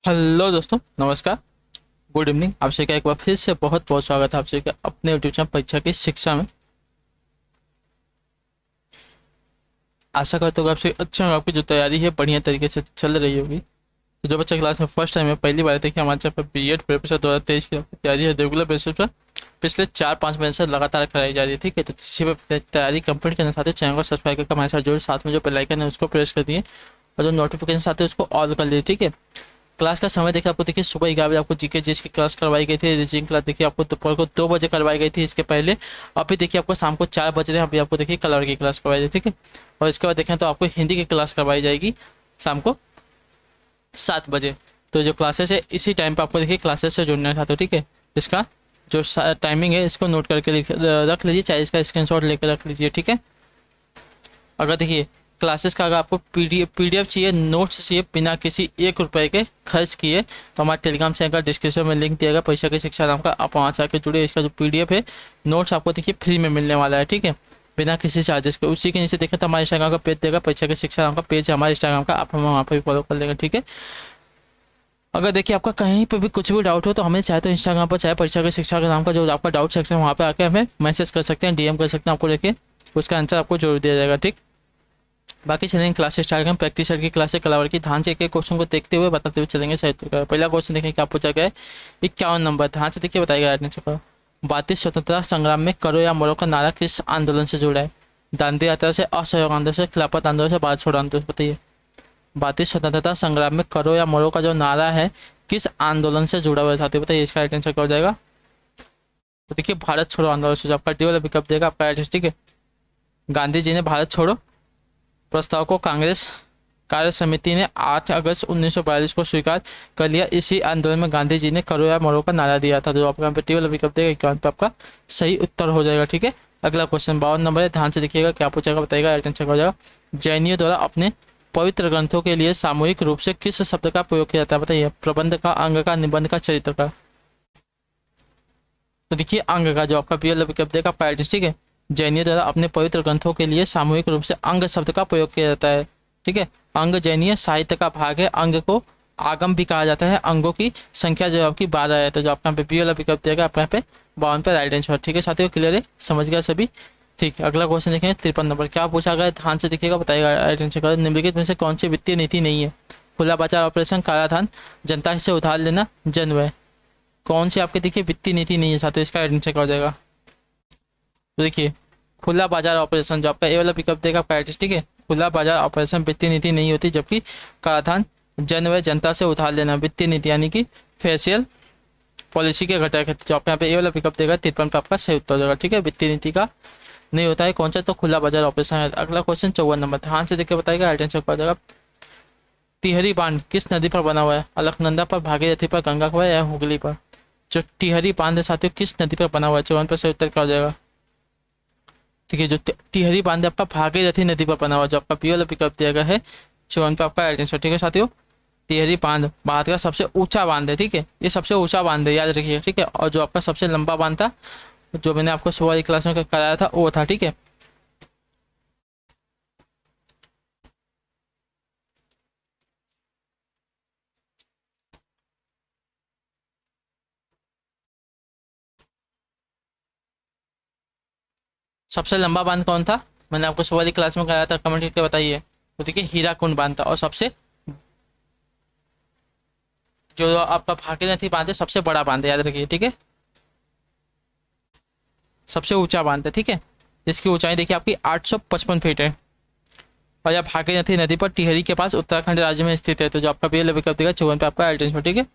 Hello दोस्तों, नमस्कार। Good evening. आप सभी का एक बार फिर से बहुत बहुत स्वागत है आप सभी का अपने यूट्यूब चैनल परीक्षा की शिक्षा में। आशा करता हूँ कि आप सभी अच्छे होंगे, आपकी जो तैयारी है बढ़िया तरीके से चल रही होगी। तो जो बच्चा क्लास में फर्स्ट टाइम है, पहली बार देखिए हमारे चैनल पर बीएड प्रिपरेशन 2023 की आपकी तैयारी है रेगुलर बेसिस पर पिछले 4-5 महीने से लगातार कराई जा रही है। ठीक है, तो इसी पर तैयारी कंप्लीट करने साथ ही चैनल को सब्सक्राइब करके हमारे साथ जो साथ में जो बेल आइकन है उसको प्रेस कर दिए और जो नोटिफिकेशन आते हैं उसको ऑल कर लीजिए। ठीक है, क्लास का समय देखिए आपको, देखिए सुबह 11 बजे आपको जीके जीएस की क्लास करवाई गई थी। रीजनिंग क्लास देखिए आपको दोपहर को 2 बजे करवाई गई थी इसके पहले। अभी देखिए आपको शाम को 4 बज रहे हैं, अभी आपको देखिए कलर की क्लास करवाई जाएगी। ठीक है, और इसके बाद देखें तो आपको हिंदी की क्लास करवाई जाएगी शाम को 7 बजे। तो जो क्लासेस है इसी टाइम पे आपको देखिए क्लासेस से जुड़ना था। तो ठीक है, इसका जो टाइमिंग है इसको नोट करके रख लीजिए, चाहे इसका स्क्रीनशॉट लेकर रख लीजिए। ठीक है, अगर देखिए क्लासेस का अगर आपको पीडीएफ चाहिए, नोट्स चाहिए बिना किसी 1 रुपए के खर्च किए, तो हमारे टेलीग्राम चैनल का डिस्क्रिप्शन में लिंक दिया गया परीक्षा की शिक्षा नाम का, आप वहाँ से आके जुड़े। इसका जो पीडीएफ है नोट्स आपको देखिए फ्री में मिलने वाला है। ठीक है, बिना किसी चार्जेस के। उसी के नीचे देखें तो हमारे इंस्टाग्राम का पेज देगा, परीक्षा की शिक्षा नाम का पेज है हमारे इंस्टाग्राम का, आप हमें वहाँ पर भी फॉलो कर लेंगे। ठीक है, अगर देखिए आपका कहीं पर भी कुछ भी डाउट हो तो हमें चाहे तो इंस्टाग्राम पर, चाहे परीक्षा की शिक्षा के नाम का जो आपका डाउट सेक्शन है वहाँ पे आके हमें मैसेज कर सकते हैं, डीएम कर सकते हैं। आपको देखिए उसका आंसर आपको जरूर दिया जाएगा। ठीक, बाकी चलेंगे क्लासेस स्टार्ट करें। प्रैक्टिस की क्लास है कलावर की, ध्यान से एक एक क्वेश्चन को देखते हुए बताते हुए चलेंगे सही उत्तर का। पहला क्वेश्चन देखें क्या पूछा गया है, 51 नंबर, ध्यान से देखिए बताएगा आंसर का। भारतीय स्वतंत्रता संग्राम में करो या मरो का नारा किस आंदोलन से जुड़ा है? दांडी यात्रा से, असहयोग आंदोलन से, खिलाफत आंदोलन से, भारत छोड़ो आंदोलन से? बताइए। भारतीय स्वतंत्रता संग्राम में करो या मरो का जो नारा है किस आंदोलन से जुड़ा हुआ है साथियों? बताइए, इसका राइट आंसर क्या हो जाएगा? तो देखिए भारत छोड़ो आंदोलन से। जो आपका डी वाला विकल्प देगा आपका राइट आंसर। ठीक है, गांधी जी ने भारत छोड़ो प्रस्ताव को कांग्रेस कार्य समिति ने 8 अगस्त 1942 को स्वीकार कर लिया। इसी आंदोलन में गांधी जी ने करो या मरो का नारा दिया था। जो आपका वाला विकल्प देगा 51 पे आपका सही उत्तर हो जाएगा। ठीक है, अगला क्वेश्चन 52 नंबर है, ध्यान से देखिएगा क्या पूछेगा बताइएगा, राइट आंसर हो जाएगा। जैनियों द्वारा अपने पवित्र ग्रंथों के लिए सामूहिक रूप से किस शब्द का प्रयोग किया जाता है? बताइए। प्रबंध का, अंग का, निबंध का, चरित्र का? तो देखिए अंग का, जो आपका वाला विकल्प देगा आपका राइट आंसर। ठीक है, जैनियों द्वारा अपने पवित्र ग्रंथों के लिए सामूहिक रूप से अंग शब्द का प्रयोग किया जाता है। ठीक है, अंग जैनीय साहित्य का भाग है। अंग को आगम भी कहा जाता है। अंगों की संख्या जो आपकी 12 है। तो जो आपका बी वाला विकल्प देगा आपका यहाँ पे 52 पे राइट आंसर। ठीक है साथियों, क्लियर है, समझ गया सभी? ठीक है, अगला क्वेश्चन देखेंगे 53 नंबर, क्या पूछा गया है? ध्यान से देखिएगा बताइएगा राइट आंसर का। निम्नलिखित में से कौन सी वित्तीय नीति नहीं है? खुला बाजार ऑपरेशन, कालाधन, जनता से उधार लेना, जन व्यय? कौन सी आपके देखिए वित्तीय नीति नहीं है साथियों? इसका राइट आंसर क्या हो जाएगा? तो देखिए खुला बाजार ऑपरेशन, जो आपका ए वाला पिकअप देगा आपका एडजस्ट। ठीक है, खुला बाजार ऑपरेशन वित्तीय नीति नहीं होती, जबकि कराधान, जन व जनता से उधार लेना वित्तीय नीति यानी कि फेशियल पॉलिसी के घटक है। जो आपका यहाँ पे ए वाला पिकअप देगा 53 पे आपका सही उत्तर देगा। ठीक है, वित्तीय नीति का नहीं होता है कौन सा? तो खुला बाजार ऑपरेशन है। अगला क्वेश्चन 54 नंबर, ध्यान से देखकर बताएगा, राइट आंसर क्या जाएगा? तिहरी बांध किस नदी पर बना हुआ है? अलकनंदा पर, भागीरथी पर, गंगा पर या हुगली पर? जो तिहरी बांध है साथियों किस नदी पर बना हुआ है? 54 पर सही उत्तर क्या हो जाएगा? ठीक है, जो टिहरी बांध है आपका भागीरथी नदी पर बना हुआ, जो आपका पी वाला विकल्प दिया गया है 54 पे आपका राइट आंसर। ठीक है साथियों, टिहरी बांध भारत का सबसे ऊंचा बांध है। ठीक है, ये सबसे ऊंचा बांध है, याद रखिए। ठीक है, और जो आपका सबसे लंबा बांध था जो मैंने आपको सुबह वाली क्लास में कराया था वो था। ठीक है, सबसे लंबा बांध कौन था? मैंने आपको सुबह वाली क्लास में कराया था, कमेंट करके बताइए। तो देखिए हीराकुंड बांध था। और सबसे जो आपका भागीरथी बांध है सबसे बड़ा बांध है, याद रखिए। ठीक है, सबसे ऊंचा बांध है। ठीक है, जिसकी ऊंचाई देखिए आपकी 855 फीट है। और यह भागीरथी नदी पर टिहरी के पास उत्तराखंड राज्य में स्थित है। तो जो आपका पहले विकल्प देगा 54 पे आपका राइट आंसर। ठीक है,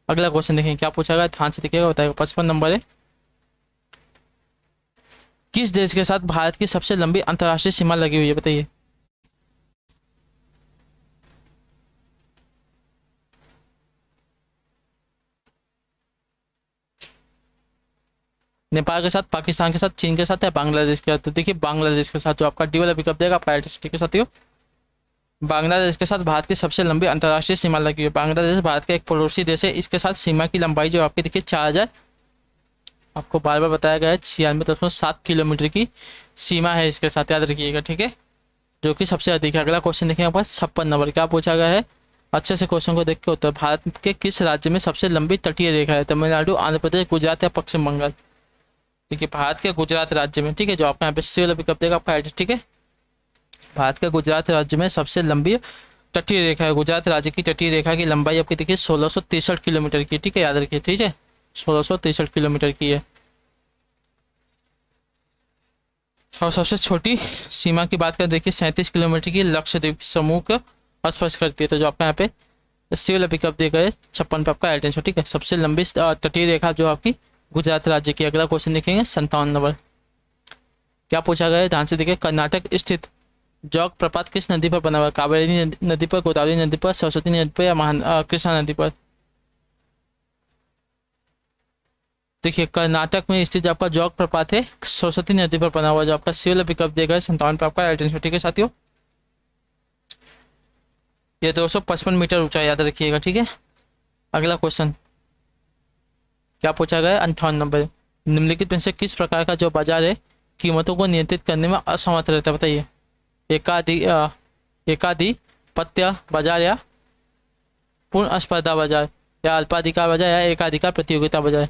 अगला क्वेश्चन देखें क्या पूछा गया, ध्यान से देखिएगा बताएगा। 55 नंबर है, किस देश के साथ भारत की सबसे लंबी अंतर्राष्ट्रीय सीमा लगी हुई है? बताइए। नेपाल के साथ, पाकिस्तान के साथ, चीन के साथ या बांग्लादेश के साथ? तो देखिए बांग्लादेश के साथ। जो आपका डी वाला विकल्प देगा आपका राइट आंसर। ठीक है साथियों, बांग्लादेश के साथ भारत की सबसे लंबी अंतर्राष्ट्रीय सीमा लगी हुई है। बांग्लादेश भारत का एक पड़ोसी देश है। इसके साथ सीमा की लंबाई जो आपकी देखिए 4000, आपको बार बार बताया गया है, 96.7 किलोमीटर की सीमा है इसके साथ, याद रखिएगा। ठीक है, जो कि सबसे अधिक है। अगला क्वेश्चन देखें आपका 56 नंबर, क्या पूछा गया है? अच्छे से क्वेश्चन को देख के उत्तर। भारत के किस राज्य में सबसे लंबी तटीय रेखा है? तमिलनाडु, आंध्र प्रदेश, गुजरात या पश्चिम बंगाल? देखिए भारत के गुजरात राज्य में, ठीक है, जो आपका यहाँ पे सी वाला विकल्प देगा आपका एड्रेस, ठीक है। भारत के गुजरात राज्य में सबसे लंबी तटीय रेखा है। गुजरात राज्य की तटीय रेखा की लंबाई आपकी देखिए 1663 किलोमीटर की, ठीक है, याद रखिए, ठीक है, 1663 किलोमीटर की है। और सबसे छोटी सीमा की बात करें, देखिए 37 किलोमीटर की लक्षद्वीप समूह को स्पर्श करती है। तो जो आपका यहाँ पे सी वाला विकल्प दिया गया है 56 पे आपका एटेंशन, ठीक है। सबसे लंबी तटीय रेखा जो आपकी गुजरात राज्य की। अगला क्वेश्चन देखेंगे 57 नंबर। क्या पूछा गया है? ध्यान से देखिए, कर्नाटक स्थित जोग प्रपात किस नदी पर बना हुआ है? कावेरी नदी पर, गोदावरी नदी पर, सरस्वती नदी पर या कृष्णा नदी पर? देखिए कर्नाटक में स्थित जो आपका जोग प्रपात है सरस्वती नदी पर बना हुआ, जो आपका सी वाला विकल्प दिया गया है 57 पे आपका एटेंशन, ठीक है साथियों। ये 255 मीटर ऊंचा, याद रखिएगा, ठीक है। अगला क्वेश्चन क्या पूछा गया है? 58 नंबर। निम्नलिखित में से किस प्रकार का जो बाजार है कीमतों को नियंत्रित करने में असमर्थ रहता है? बताइए। एकाधिपत्य बाजार या पूर्ण स्पर्धा बाजार या अल्पाधिकार बाजार या एकाधिकार प्रतियोगिता बाजार?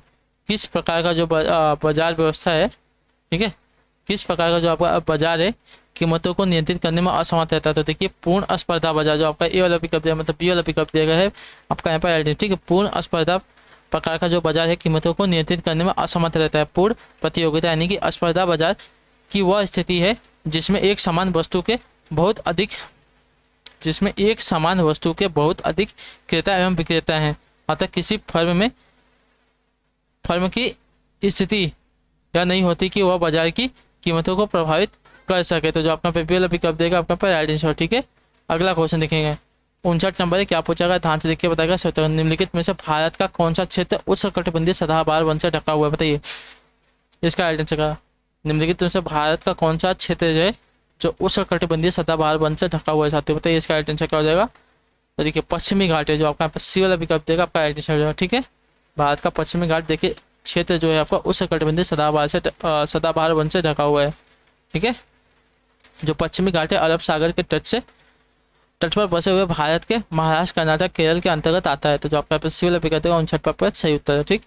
किस प्रकार का जो बाजार व्यवस्था है, ठीक है, किस प्रकार का जो आपका बाजार है कीमतों को नियंत्रित करने में असमर्थ रहता है? तो देखिए पूर्ण स्पर्धा बाजार, जो आपका ए वाला विकल्प दिया, मतलब बी वाला विकल्प दिया गया है आपका यहाँ पर, ठीक है। पूर्ण स्पर्धा प्रकार का जो बाजार है कीमतों को नियंत्रित करने में असमर्थ रहता है। पूर्ण प्रतियोगिता यानी कि स्पर्धा बाजार की वह स्थिति है जिसमें एक समान वस्तु के बहुत अधिक क्रेता एवं विक्रेता हैं। अतः किसी फर्म की स्थिति यह नहीं होती कि वह बाजार की कीमतों को प्रभावित कर सके। तो जो अपना पेपी वाला विकल्प देगा अपना पर आइडेंटिटी, ठीक है। अगला क्वेश्चन देखेंगे 59 नंबर है। क्या पूछा गया? ध्यान से देखिए, बताएगा सत्तर। निम्नलिखित में से भारत का कौन सा क्षेत्र उष्णकटिबंधीय सदाबहार वन से ढका हुआ है? बताइए इसका आइडेंटिटी का। निम्नलिखित में से भारत का कौन सा क्षेत्र है जो उष्णकटिबंधीय सदाबहार वन से ढका हुआ है साथियों? बताइए इसका आइडेंटिटी क्या हो जाएगा? तो देखिए पश्चिमी घाट है, जो आपका यहाँ पर सी वाला विकल्प देगा आपका आइडेंटिटी हो जाएगा, ठीक है। भारत का पश्चिमी घाट देखिए क्षेत्र जो है आपका उष्णकटिबंधीय सदाबहार वन से ढका हुआ है, ठीक है। जो पश्चिमी घाट है अरब सागर के तट पर बसे हुए भारत के महाराष्ट्र, कर्नाटक, केरल के अंतर्गत आता है। तो जो आपका सी वाला विकल्प देगा 59 पर सही उत्तर है, ठीक।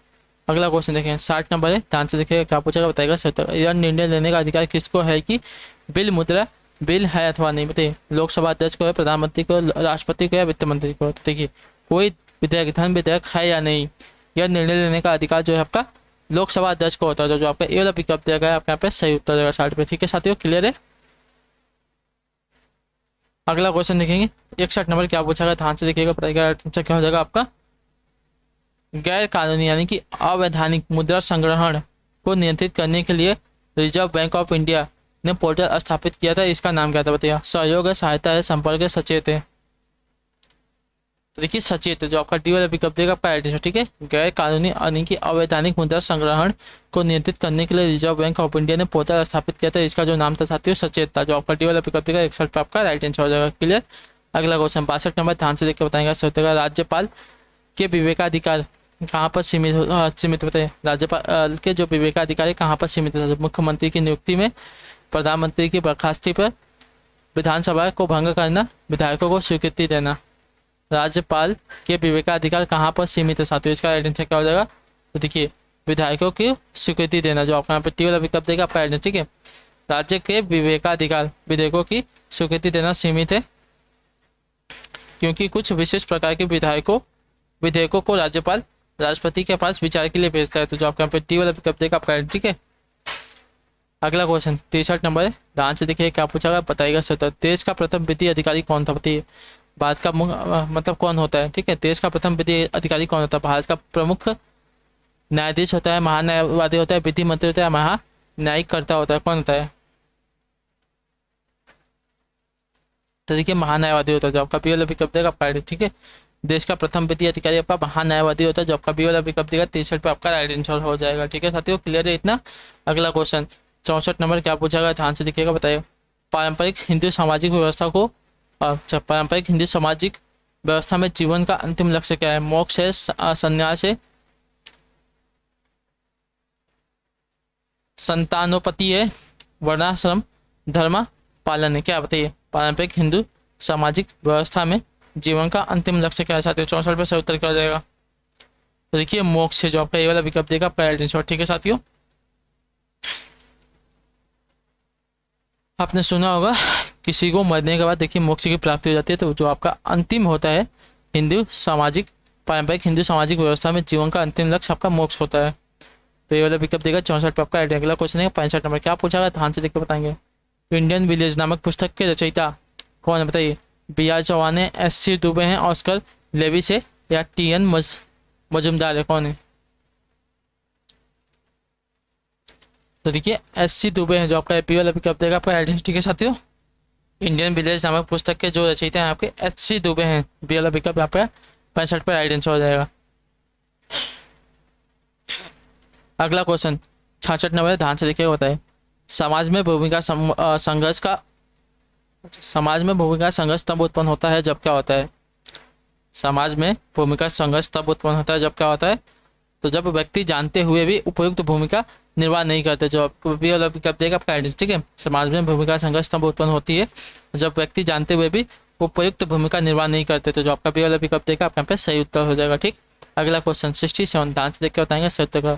अगला क्वेश्चन देखें 60 नंबर है। ध्यान से देखिएगा क्या पूछेगा, बताएगा सही। यह निर्णय लेने का अधिकार किसको है कि बिल है अथवा नहीं? बताइए लोकसभा अध्यक्ष को है, प्रधानमंत्री को, राष्ट्रपति को या वित्त मंत्री को? तो देखिए कोई विधेयक, धन विधेयक है या नहीं, यह निर्णय लेने का अधिकार जो है आपका लोकसभा अध्यक्ष को होता है। जो आपका ए वाला विकल्प दिया गया है आपके यहाँ पे सही उत्तर देगा 60 पे, ठीक है साथियों, क्लियर है। अगला क्वेश्चन देखेंगे 61 नंबर। क्या पूछा गया? ध्यान से देखिएगा, बताइएगा क्या हो जाएगा आपका। गैर कानूनी यानी कि अवैधानिक मुद्रा संग्रहण को नियंत्रित करने के लिए रिजर्व बैंक ऑफ इंडिया ने पोर्टल स्थापित किया था, इसका नाम क्या था? बताइए। सहयोग है, सहायता है, संपर्क है, सचेत है? तो देखिए सचेत, जो आपका डी वाला विकल्प देगा आपका आइडेंटिटी, ठीक है। गैर कानूनी यानी कि अवैधानिक मुद्रा संग्रहण को नियंत्रित करने के लिए रिजर्व बैंक ऑफ इंडिया ने पोर्टल स्थापित किया था, इसका जो नाम था साथियों सचेत था। जो आपका डी वाला विकल्प देगा 61 पे आपका राइट आंसर हो जाएगा, क्लियर। अगला क्वेश्चन 62 नंबर। ध्यान से देखकर बताएंगे सत्य। राज्यपाल के विवेकाधिकार कहाँ पर सीमित बताइए। राज्यपाल के जो विवेकाधिकार है कहाँ पर सीमित है? मुख्यमंत्री की नियुक्ति में, प्रधानमंत्री की बर्खास्ती पर, विधानसभा को भंग करना, विधायकों को स्वीकृति देना? राज्यपाल के विवेकाधिकार कहाँ पर सीमित है साथियों? इसका आइडेंटिटी क्या हो जाएगा? तो देखिए विधायकों की स्वीकृति देना, जो आपका यहाँ पे टी वाला विकल्प देगा आपका आइडेंटिटी, ठीक है। राज्य के विवेकाधिकार विधेयकों की स्वीकृति देना सीमित है, क्योंकि कुछ विशेष प्रकार के विधेयकों को राज्यपाल राष्ट्रपति के पास विचार के लिए भेजता है। तो जो आपका यहाँ पे टी वाला विकल्प देगा आपका आइडेंटिटी, ठीक है। अगला क्वेश्चन 63 नंबर है। ध्यान से देखिए क्या पूछा गया, बताइएगा सत्तर। देश का प्रथम वित्तीय अधिकारी कौन था? बताइए। भारत का मतलब कौन होता है, ठीक है। देश का प्रथम वित्तीय अधिकारी कौन होता है? भारत का प्रमुख न्यायाधीश होता है, महान्यायवादी होता है, विधि मंत्री होता है, महान्यायिक कर्ता होता है? कौन होता है? तो देखिए महान्यायवादी होता है, जो आपका बी वाला विकल्प देगा आपका आइडेंटिटी, ठीक है। देश का प्रथम वित्तीय अधिकारी आपका महान्यायवादी होता है, जो आपका बी वाला विकल्प देगा 63 पे आपका राइट आंसर हो जाएगा, ठीक है साथियों, क्लियर है इतना। अगला क्वेश्चन 64 नंबर। क्या पूछा गया? ध्यान से देखिएगा, बताइए। पारंपरिक हिंदू सामाजिक व्यवस्था को पारंपरिक हिंदू सामाजिक व्यवस्था में जीवन का अंतिम लक्ष्य क्या है? मोक्ष है, संन्यास है, संतानोपति है, वर्णाश्रम, धर्म पालन है? क्या बताइए। पारंपरिक हिंदू सामाजिक व्यवस्था में जीवन का अंतिम लक्ष्य क्या है साथियों? 64 पे सही उत्तर क्या हो जाएगा? तो देखिए मोक्ष है जो आपका ये वाला विकल्प देगा आपका राइट आंसर। ठीक है साथियों, आपने सुना होगा किसी को मरने के बाद देखिए मोक्ष की प्राप्ति हो जाती है, तो जो आपका अंतिम होता है हिंदू सामाजिक पारंपरिक हिंदू सामाजिक व्यवस्था में जीवन का अंतिम लक्ष्य आपका मोक्ष होता है। तो ये वाला विकल्प देगा 64 पे आपका अगला क्वेश्चन है 65 नंबर। क्या पूछा गया ध्यान से देख के बताएंगे। इंडियन विलेज नामक पुस्तक के रचयिता कौन है बताइए? बी आर चौहान है, एस सी दुबे हैं, ऑस्कर लेविस है, या टी एन मजुमदार है, कौन है? तो देखिए एस सी दुबे हैं जो आपका एपी वाला विकल्प देगा आपका आइडेंटिटी। ठीक है साथियों, इंडियन विलेज नामक पुस्तक के जो रचयिता हैं आपके एस सी दुबे हैं। बी वाला विकल्प आपका 65 पर आइडेंटिटी हो जाएगा। अगला क्वेश्चन 66 नंबर ध्यान से देखिए बताए। समाज में भूमिका संघर्ष का समाज में भूमिका संघर्ष तब उत्पन्न होता है जब क्या होता है? समाज में भूमिका संघर्ष तब उत्पन्न होता है जब क्या होता है? तो जब व्यक्ति जानते हुए भी उपयुक्त भूमिका निर्वाह नहीं करते, जो आपको भी वाला विकल्प देगा आपका आइडेंटिटी। ठीक है, समाज में भूमिका संघर्ष तब उत्पन्न होती है जब व्यक्ति जानते हुए भी उपयुक्त भूमिका निर्वाह नहीं करते, तो जो आपका भी वाला विकल्प देगा आपका पे सही उत्तर हो जाएगा। ठीक, अगला क्वेश्चन 67 ध्यान से देख के बताएंगे सही उत्तर का।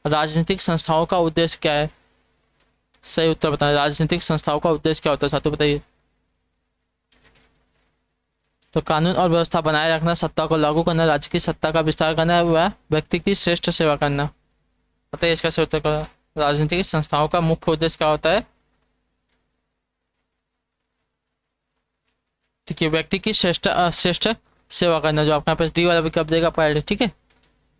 राजनीतिक संस्थाओं का उद्देश्य क्या है? सही उत्तर बताएं। राजनीतिक संस्थाओं का उद्देश्य क्या होता है साथियों बताइए? तो कानून और व्यवस्था बनाए रखना, सत्ता को लागू करना, राज्य की सत्ता का विस्तार करना, वह व्यक्ति की श्रेष्ठ सेवा करना। बताइए इसका सही उत्तर क्या? राजनीतिक संस्थाओं का मुख्य उद्देश्य क्या होता है? ठीक है, व्यक्ति की श्रेष्ठ श्रेष्ठ सेवा करना, जो आपका पास डी वाला विकल्प देगा पॉइंट। ठीक है,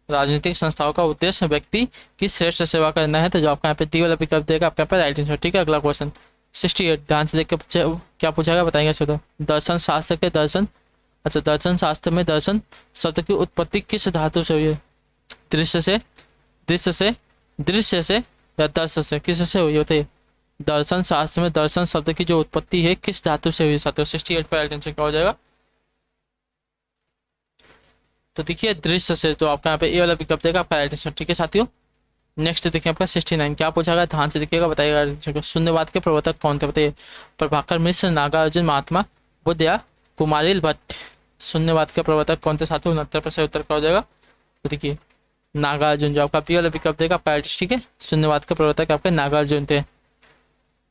राजनीतिक संस्थाओं का उद्देश्य व्यक्ति की श्रेष्ठ सेवा करना है, तो जो आपका यहाँ पे डी वाला विकल्प देगा आपका पे राइट आंसर। ठीक है, अगला क्वेश्चन 68 ध्यान से देख के क्या पूछा गया बताएंगे सर। दर्शन शास्त्र के दर्शन दर्शन शास्त्र में दर्शन शब्द की उत्पत्ति किस धातु से हुई है? दृश्य से, दृश्य से, दृश्य से या दर्श से, किस से हुई है बताइए? दर्शन शास्त्र में दर्शन शब्द की जो उत्पत्ति है किस धातु से हुई है साथियों? 68 पर राइट आंसर क्या हो जाएगा? तो देखिए दृश्य से, तो आपका यहाँ पे ए वाला विकल्प देगा आपका राइट आंसर। ठीक है साथियों, नेक्स्ट देखिए आपका 69 क्या पूछा गया ध्यान से देखिएगा बताइएगा। शून्यवाद के प्रवर्तक कौन थे बताइए? प्रभाकर मिश्र, नागार्जुन, महात्मा बुद्ध या कुमारिल भट्ट। शून्यवाद के प्रवर्तक कौन थे साथियों? 69 पर सही उत्तर क्या हो जाएगा? तो देखिए नागार्जुन, जो आपका पी वाला विकल्प देगा आपका राइट। ठीक है, शून्यवाद के प्रवर्तक आपके नागार्जुन थे।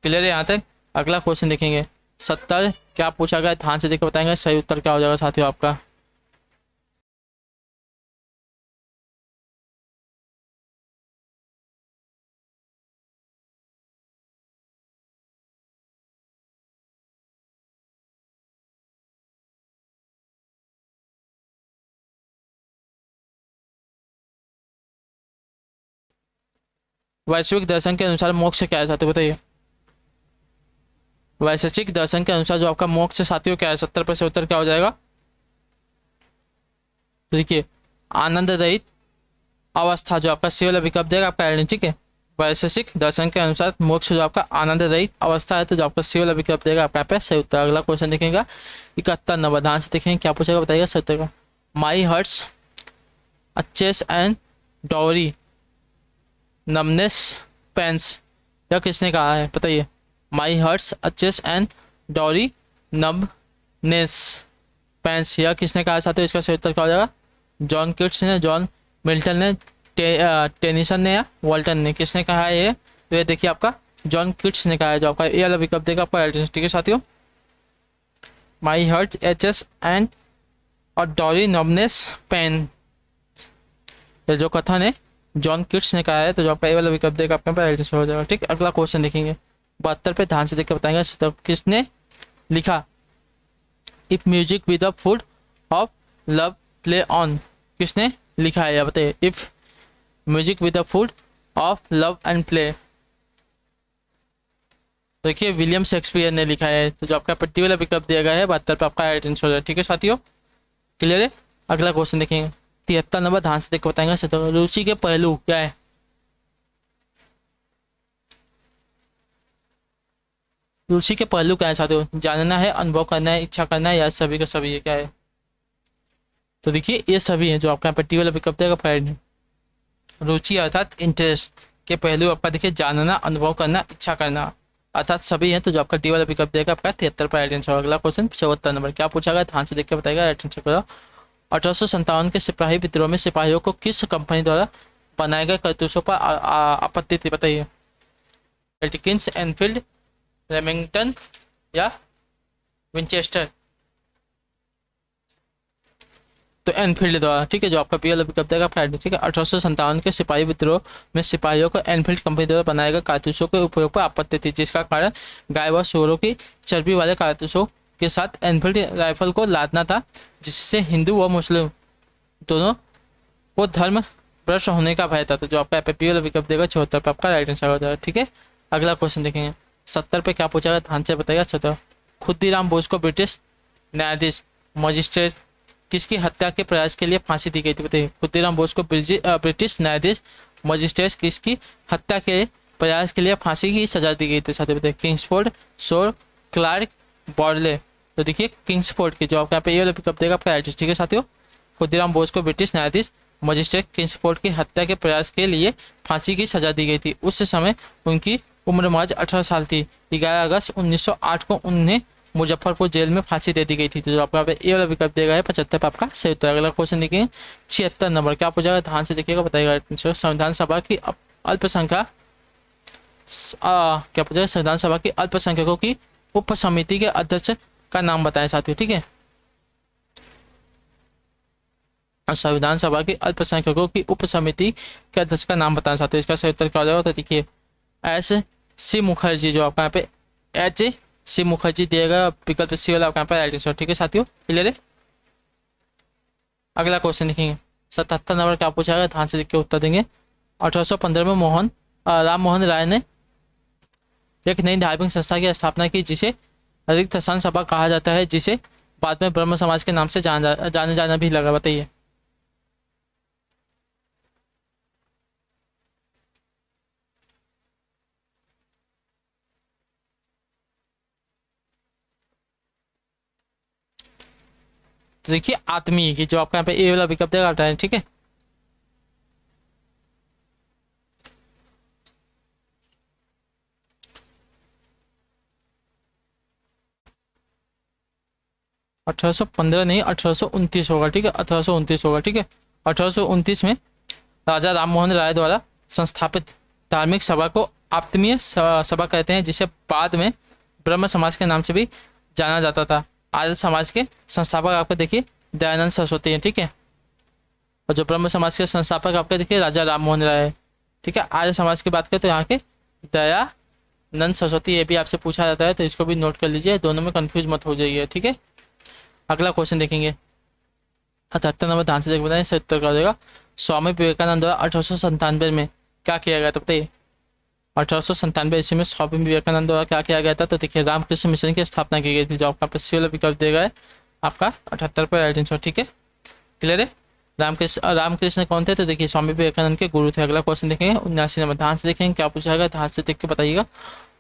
क्लियर है यहाँ तक? अगला क्वेश्चन देखेंगे 70 क्या पूछा गया ध्यान से देखकर बताएंगे सही उत्तर क्या हो जाएगा साथियों आपका। वैश्विक दर्शन के अनुसार मोक्ष क्या है साथियों बताइए? वैशेषिक दर्शन के अनुसार जो आपका मोक्ष साथियों क्या है? 70 पर से उत्तर क्या हो जाएगा? तो देखिए आनंद रहित अवस्था, जो आपका सी वाला विकल्प देगा आपका आइडेंटिटी। ठीक है, वैशेषिक दर्शन के अनुसार मोक्ष जो आपका आनंद रहित अवस्था है, तो जो आपका सी वाला विकल्प देगा आपका पे सही उत्तर। अगला क्वेश्चन देखेंगे 71 नंबर ध्यान से देखेंगे क्या पूछेगा बताइएगा सही उत्तर का। My hearts aches and drowsy numbness pains, यह किसने कहा है बताइए? My hearts aches and drowsy numbness pains, यह किसने कहा है साथियों? इसका सही उत्तर क्या हो जाएगा? जॉन किट्स ने, जॉन मिल्टन ने, टेनिसन ने या वॉल्टन ने, किसने कहा है ये? तो ये देखिए आपका जॉन किट्स ने कहा है, जो आपका ये वाला विकल्प देगा आपका राइट। ठीक है साथियों, माई हर्ट एचएस एंड और डॉरी नॉमनेस पेन, ये जो कथन है जॉन किट्स ने कहा है, तो जो आपका ये वाला विकल्प देगा आपके पास राइट हो जाएगा। ठीक, अगला क्वेश्चन देखेंगे 72 पे ध्यान से देख के बताएंगे तो किसने लिखा if music with the food of love play on, किसने लिखा है बताइए? If music with the food of love and play, देखिए विलियम शेक्सपियर ने लिखा है, तो जो आपका पट्टी वाला विकल्प दिया गया है 72 पे आपका राइट आंसर हो जाएगा। ठीक है साथियों, क्लियर है? अगला क्वेश्चन देखेंगे 73 नंबर ध्यान से देख के बताएंगे रुचि के पहलू क्या है? रुचि के पहलू क्या है साथियों? जानना है, अनुभव करना है, इच्छा करना है, या सभी का सभी है क्या है? तो देखिए ये सभी है, जो आपका पट्टी वाला विकल्प देगा पॉइंट। रुचि अर्थात इंटरेस्ट के पहलू आपका देखिए जानना, अनुभव करना, इच्छा करना, अर्थात सभी हैं, तो जो आपका डी वाला विकल्प देगा आपका 73 पर राइट आंसर। अगला क्वेश्चन 74 नंबर, क्या पूछा गया, ध्यान से देख के बताएगा, राइट आंसर करो। 1857 के सिपाही विद्रोह में सिपाहियों को किस कंपनी द्वारा बनाए गए कारतूसों पर आपत्ति थी, बताइए। एल्टिकिंस, एनफील्ड, रेमिंगटन या विंचेस्टर। तो एनफील्ड द्वारा, ठीक है, जो आपका पी वाला विकल्प देगा आपका राइट, ठीक है। 1857 के सिपाही विद्रोह में सिपाहियों को एनफील्ड कंपनी द्वारा बनाए गए कारतूसों के उपयोग पर आपत्ति थी, जिसका कारण गाय व सूअरों की चर्बी वाले कारतूसों के साथ एनफील्ड राइफल को लादना था, जिससे हिंदू व मुस्लिम दोनों को धर्म भ्रष्ट होने का भय था। तो जो आपका पी वाला विकल्प देगा 74 पे आपका राइट आंसर हो जाएगा, ठीक है। अगला क्वेश्चन देखेंगे 70 पे क्या पूछा गया, ध्यान से बताइएगा। 70, खुदीराम बोस को ब्रिटिश न्यायाधीश मजिस्ट्रेट किसकी हत्या के प्रयास के लिए फांसी दी गई थी, बताइए। खुदीराम बोस को ब्रिटिश न्यायाधीश मजिस्ट्रेट किसकी हत्या के प्रयास के लिए फांसी की सजा दी गई थी, साथ ही बताइए। किंग्सफोर्ड, शोर, क्लार्क, बॉर्ले। तो देखिए किंग्सफोर्ड की, जो आपका यहाँ पे ये वाला पिकअप देगा आपका राइट, ठीक है साथियों। खुदीराम बोस को ब्रिटिश न्यायाधीश मजिस्ट्रेट किंग्सफोर्ड की हत्या के प्रयास के लिए फांसी की सजा दी गई थी। उस समय उनकी उम्र महज 18 साल थी। 11 अगस्त 1908 को उन्हें मुजफ्फरपुर जेल में फांसी दे दी गई थी। तो जो आपका ये वाला विकल्प देगा है 75 पे आपका सही उत्तर। अगला क्वेश्चन देखिए 76 नंबर, क्या पूछा गया, ध्यान से देखिएगा, बताइएगा। संविधान सभा की अल्पसंख्यक क्या पूछा, संविधान सभा की अल्पसंख्यकों की उप समिति के अध्यक्ष का नाम बताएं साथियों, ठीक है। संविधान सभा की अल्पसंख्यकों की उप समिति के अध्यक्ष का नाम बताएं साथियों। इसका सही उत्तर क्या हो जाएगा, तो देखिए एस सी मुखर्जी, जो आपका यहाँ पे एच सी मुखर्जी दिएगा विकल्प सी वाला आपका यहाँ पे राइट आंसर, ठीक है साथियों, क्लियर है। अगला क्वेश्चन देखेंगे 77 नंबर, क्या पूछा गया, ध्यान से देख के उत्तर देंगे। 1815 में राम मोहन राय ने एक नई धार्मिक संस्था की स्थापना की, जिसे रिक्त स्थान सभा कहा जाता है, जिसे बाद में ब्रह्म समाज के नाम से जाने जाना भी लगा, बताइए। तो देखिए आत्मीय की, जो आपका यहाँ पे ए वाला विकल्प देगा आप, ठीक है। अठारह सौ पंद्रह नहीं, 1829 होगा, ठीक है, 1829 होगा, ठीक है। 1829 में राजा राम मोहन राय द्वारा संस्थापित धार्मिक सभा को आत्मीय सभा कहते हैं, जिसे बाद में ब्रह्म समाज के नाम से भी जाना जाता था। आर्य समाज के संस्थापक आपको देखिए दयानंद सरस्वती हैं, ठीक है। और जो ब्रह्म समाज के संस्थापक आपके देखिए राजा राम मोहन राय है, ठीक है। आर्य समाज की बात करें तो यहाँ के दयानंद सरस्वती, ये भी आपसे पूछा जाता है, तो इसको भी नोट कर लीजिए, दोनों में कंफ्यूज मत हो जाइए, ठीक है। अगला क्वेश्चन देखेंगे 78 नंबर, ध्यान से देख बताएं, सही उत्तर कर देगा। स्वामी विवेकानंद द्वारा 1897 में क्या किया गया था, बताइए। 1897 ईस्वी में स्वामी विवेकानंद द्वारा क्या किया गया था, तो देखिए रामकृष्ण मिशन की स्थापना की गई थी, जो आपका पश्चिम वाला विकल्प देगा है आपका 78 पर राइट आंसर, ठीक है, क्लियर है। रामकृष्ण कौन थे, तो देखिए स्वामी विवेकानंद के गुरु थे। अगला क्वेश्चन देखेंगे 79 नंबर, ध्यान से देखेंगे क्या पूछा गया, ध्यान से देख के बताइएगा।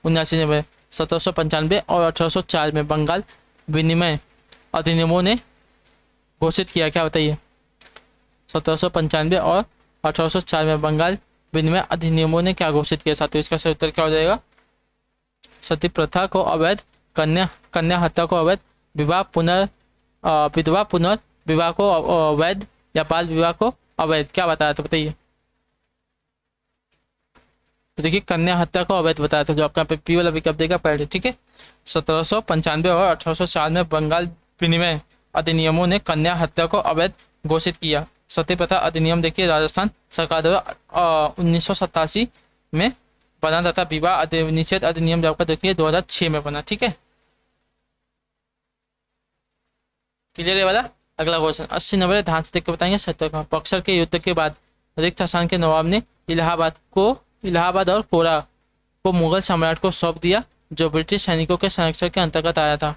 79 नंबर, 1795 और 1804 में बंगाल विनिमय अधिनियमों ने घोषित किया, क्या बताइए। 1795 और 1804 में बंगाल विनिमय अधिनियमों ने क्या घोषित किया साथियों, इसका सही उत्तर क्या हो जाएगा। सती प्रथा को अवैध, कन्या हत्या को अवैध, विधवा पुनर्विवाह को अवैध, या बाल विवाह को अवैध, क्या बताया तो बताइए। तो देखिए कन्या हत्या को अवैध बताया था, जो आपका पी वाला विकल्प देगा पहले, ठीक है। 1795 और 1804 में बंगाल विनिमय अधिनियमों ने कन्या हत्या को अवैध घोषित किया। सती प्रथा अधिनियम देखिए राजस्थान सरकार द्वारा 1987 में बना तथा विवाह निषेध अधिनियम जो आपका देखिए 2006 में बना, ठीक है, क्लियर है वाला। अगला क्वेश्चन 80 नंबर, ध्यान से देख के बताएंगे। सत्तर का, बक्सर के युद्ध के बाद रिक्त स्थान के नवाब ने इलाहाबाद और कोरा को मुगल सम्राट को सौंप दिया, जो ब्रिटिश सैनिकों के संरक्षण के अंतर्गत आया था।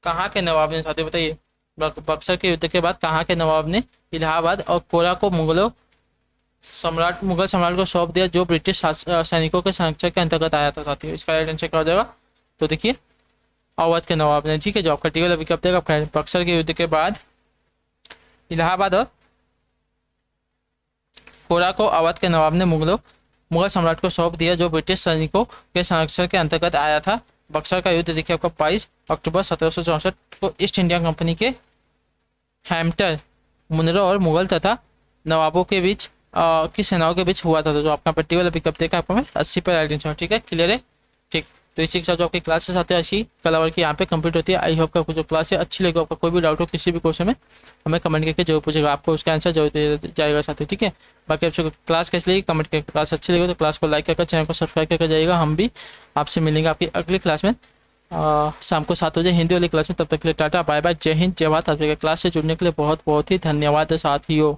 कहाँ के नवाब ने साथी बताइए। बक्सर के युद्ध के बाद कहाँ के नवाब ने इलाहाबाद और कोरा को मुगल सम्राट को सौंप दिया, जो ब्रिटिश सैनिकों के संरक्षण के अंतर्गत आया था साथियों। इसका राइट आंसर क्या हो जाएगा, तो देखिए अवध के नवाब ने, ठीक है, जो आपका टी वाला विकल्प देगा। बक्सर के युद्ध के बाद इलाहाबाद और कोरा को अवध के नवाब ने मुगलों मुगल सम्राट को सौंप दिया, जो ब्रिटिश सैनिकों के संरक्षण के अंतर्गत आया था। बक्सर का युद्ध देखिए आपका 22 अक्टूबर 1764 को ईस्ट इंडिया कंपनी के हैम्पटन, मुनरो और मुगल तथा नवाबों के बीच की सेनाओं के बीच हुआ था। तो जो आपका पर्टिकुलर पिकअप देखा आपको मैं 80 पर राइटिंग। ठीक है, क्लियर है। ठीक, तो इसी के साथ जो आपकी क्लासेस आते हैं अच्छी कलावर की यहाँ पे कंप्लीट होती है। आई होप आपको जो क्लास है अच्छी लगी। आपका कोई भी डाउट हो किसी भी क्वेश्चन में हमें कमेंट करके जरूर पूछेगा, आपको उसका आंसर जरूर दे जाएगा साथ ही। ठीक है, बाकी आपको क्लास कैसी लगी कमेंट करके, क्लास अच्छी लगी तो क्लास को लाइक करके चैनल को सब्सक्राइब करके जाइएगा। हम भी आपसे मिलेंगे आपकी अगली क्लास में शाम को 7 बजे हिंदी वाली क्लास में। तब तक के लिए टाटा बाय बाय, जय हिंद जय भारत। आज के क्लास से जुड़ने के लिए बहुत बहुत ही धन्यवाद साथियों।